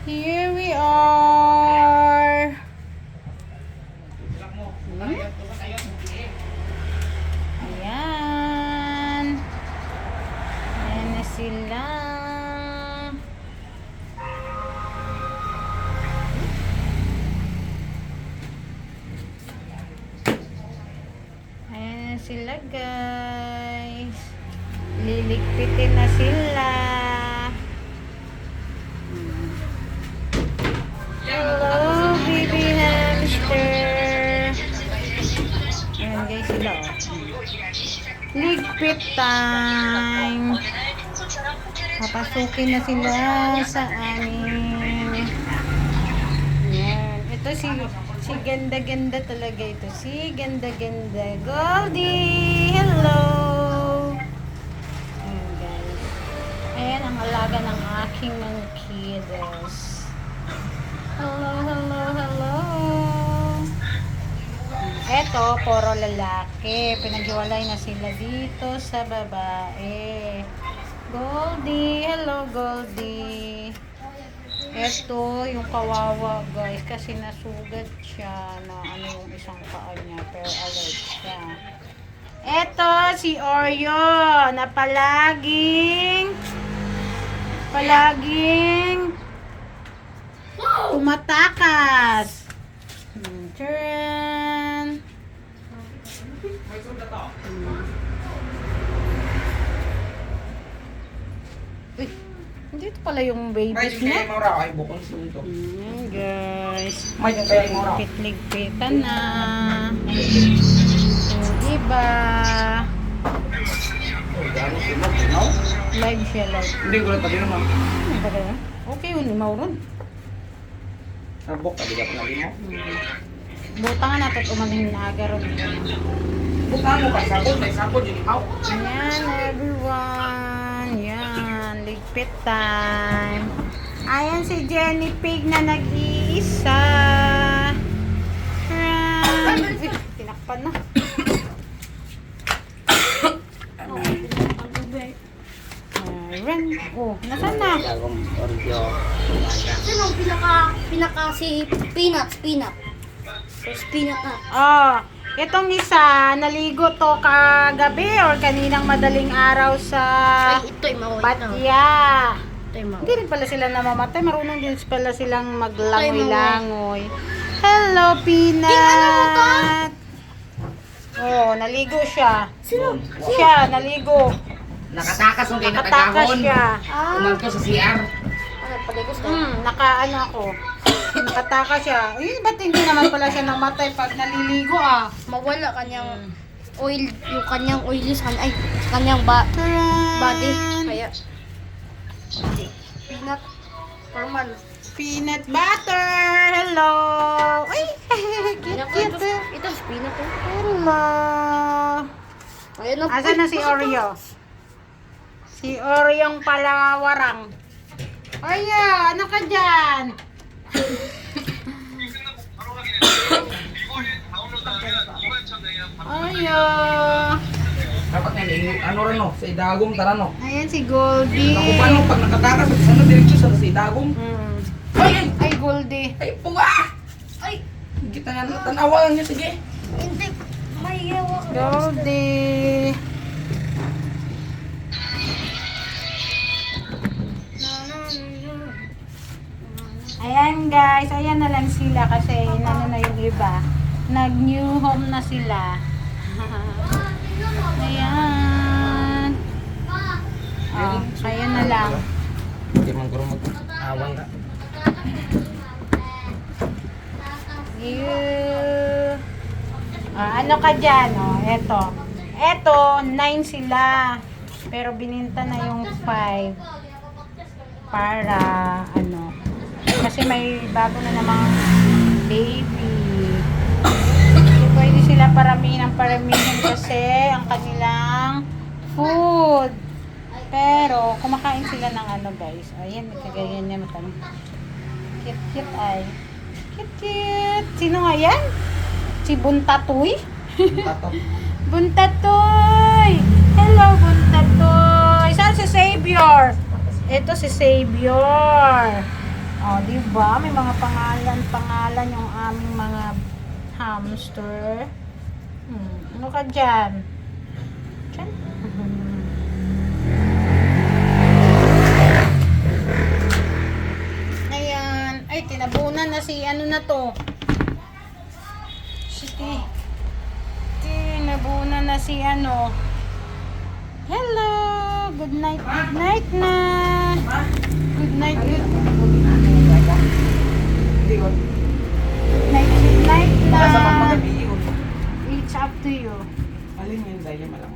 Here we are. Ayan. Ayan na sila. Ayan na sila, guys. Liligpitin na sila. Hello, baby hamster. Ayan guys sila, oh. Ligpit time. Papasukin na sila sa amin. Ayan. Ito si ganda-ganda talaga ito. Si ganda-ganda. Goldie! Hello! Ayan guys. Ayan ang alaga ng aking mga kiddos. Hello, hello, hello. Eto, puro lalaki. Pinaghiwalay na sila dito sa babae. Goldie. Hello, Goldie. Eto, yung kawawa, guys. Kasi nasugat siya na ano yung isang paa niya. Pero alert siya. Eto, si Oreo. Na palaging tumatakas. Turn. Uy, dito pala yung babies niya. Guys. Ligpitan na. Yung iba. Live siya, live. Hindi ko lang tabi naman. Okay, yun, limaw ron. Sabok, tabi ka pa na Butang nga natin umaling na aga ron. Bukan mo ka, sabon, may sabon, yun imaw. Ayan, everyone. Yan, ligpit time. Ayan si Jenny Pig na nag-iisa. Tinakpan na. Run. Oh, nasaan na? Sino ang pinaka si Peanuts? First Peanut na. Oh, itong isa, naligo to kagabi or kaninang madaling araw sa Ay, ito yung mawala. Patya. Ito yung Hindi rin pala sila namamatay. Marunong din pala silang maglangoy-langoy. Hello, Peanut! Oh, naligo siya. Sino? Siya, naligo. Nakatakas yung Nakatakas kinakagahon. siya. Umanto sa CR. Ano, paligos ka? Nakaano ako. Nakatakas siya. Eh, ba't hindi naman pala siya namatay pag naliligo ah? Mawala kanyang oil, yung kanyang oily sa kanyang body. Kaya, peanut, formal. Peanut butter! Hello! Ay! Cute! Ito, peanut. Hello! Ayun ang Asan na si Oreo? Si Oreong palawarang. Oreo, ano ka dyan? Oreo! Dapat nga, ano rin no, sa idagong tara no. Ayan si Goldie. Ako pa no, pag nakatakas, ano diretsyo sa idagong. Ay! Ay, Goldie. Ay, punga! Ay, Kita nga tanawa lang niya, sige. hindi. May yawa ka. Goldie. Ayan guys, ayan na lang sila kasi inano na yung iba. Nag-new home na sila. Ayan. Oh, ayan na lang. Hindi man ko mag-away ka. Ano ka dyan? Oh, eto. Eto, 9 sila. Pero bininta na yung 5. Para, ano. Kasi may bago na namang baby. Hindi pwede sila paramihin kasi ang kanilang food. Pero, kumakain sila ng ano guys. Ayan, nagkagayan niya matang. Cute ay. Cute. Sino nga yan? Si Buntatoy? Tato. Buntatoy! Hello, Buntatoy! Saan si Savior? Ito si Savior. Oh, di ba? May mga pangalan yung aming mga hamster. Ano ka dyan? Dyan? Ayan. Ay, tinabunan na si ano na to. Tinabunan na si ano. Hello! Good night na. Good night, good Hindi ko. night na. Nasa pagpagabi yun. It's up to you. Alin yun, dahil malang.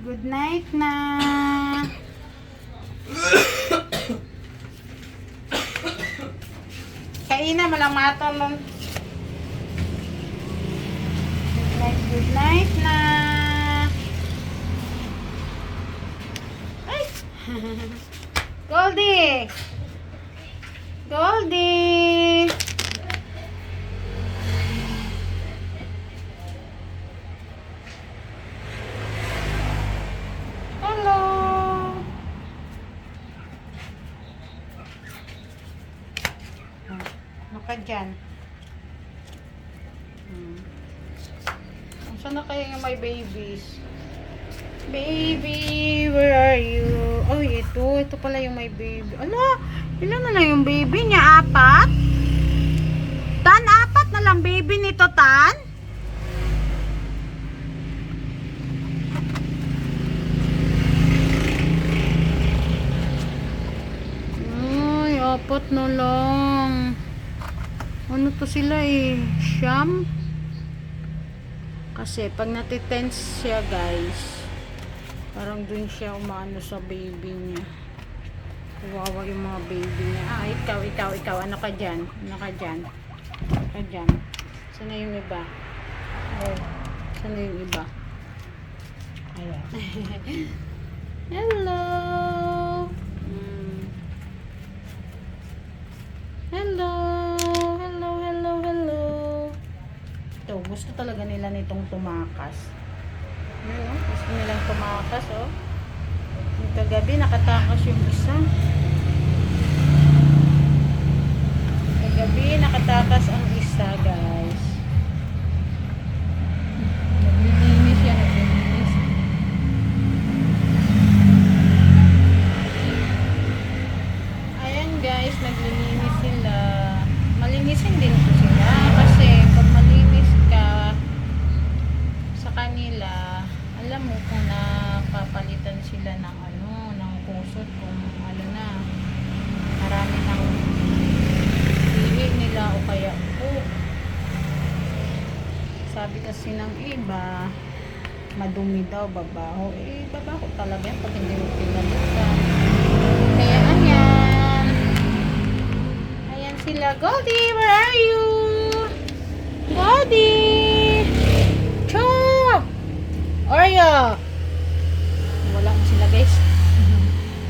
Good night na. Kaina, malang matalon. Good night na. Ay! Goldie! Goldie! Hello! Ano ka dyan? Saan na kaya yung my babies? Baby, where are you? Oh, ito pala yung my baby. Ala, ilan na lang yung baby niya? 4? Tan, 4 na lang baby nito, Tan? Ay, 4 na lang. Ano to sila eh? Siyam? Kasi pag natitense siya, guys, parang dun siya umano sa baby niya. Kawawa yung mga baby niya. Ah, ikaw. Ano ka dyan? Ano ka dyan? Ano ka dyan? Saan na yung iba? Oh, saan na yung iba? Ayan. Hello! Hello! Ito, gusto talaga nila nitong tumakas. Ayan, oh. Gusto nilang tumakas, oh. Yung kagabi, nakatakas yung isa. Kagabi, nakatakas ang isa, guys. Naglilinis yan, naglilinis. Ayan, guys, naglilinis sila. Malinisin din po sila. Kasi, pag malinis ka sa kanila, alam mo kung napapalitan sila ng ng kusot, kung marami ng ihi nila o kaya sabi kasi ng iba, madumi daw, babaho. Babaho talaga yan pag hindi mo pinalitan. Kaya ayan sila. Goldie, where are you? Goldie! Oreo! Wala mo sila, guys.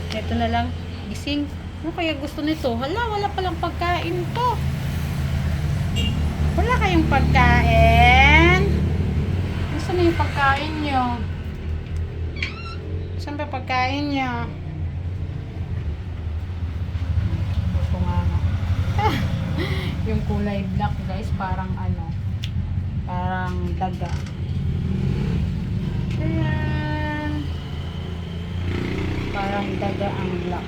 Ito na lang. Gising. Ano kaya gusto nito? Hala, wala palang pagkain to. Wala kayong pagkain? Gusto na yung pagkain nyo? Saan ba pagkain nyo? Ito nga. Yung kulay black, guys, parang parang daga. Ayan. Parang daga ang black.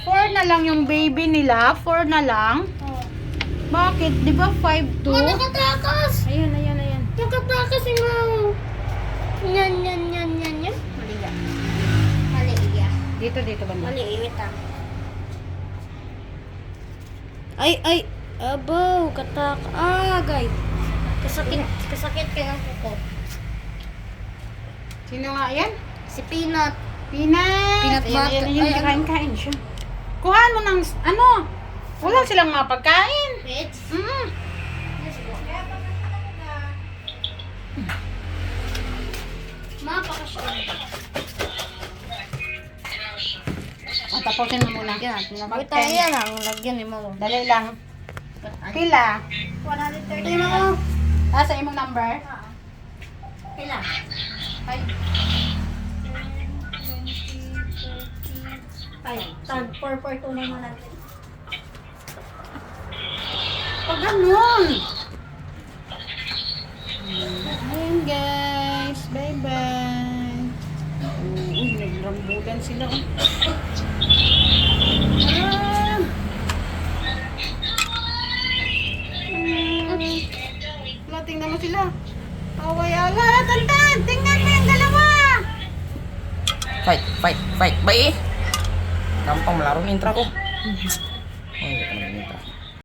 4 na lang yung baby nila. 4 na lang. Bakit? Di ba 5'2"? Nakatakas! Ayan. Nakatakas mo! Yan. Maliiya. Dito ba? Maliiwit Ay! Abaw! Katak! Agay! Kasakit kaya ang kuko. Sino nga yan? Si Peanut. Peanut butter. Ayan, kain siya. Kuhaan mo ng, wala silang mga pagkain. Pets? Mapakasya. Tapusin mo muna. Wait, yan ang lagyan ni Mama. Dali lang. Pila? 130 mo. Sa imong number? Pila? 5. 442 na naman natin. Pag ganun. Ayan guys. Bye-bye. Uy, nagrambulan sila. Ah. Wala, tingnan mo sila. Away, ala, tantan. Tingnan mo yung dalawa. Fight. Bae. Gampang melarong intra ko.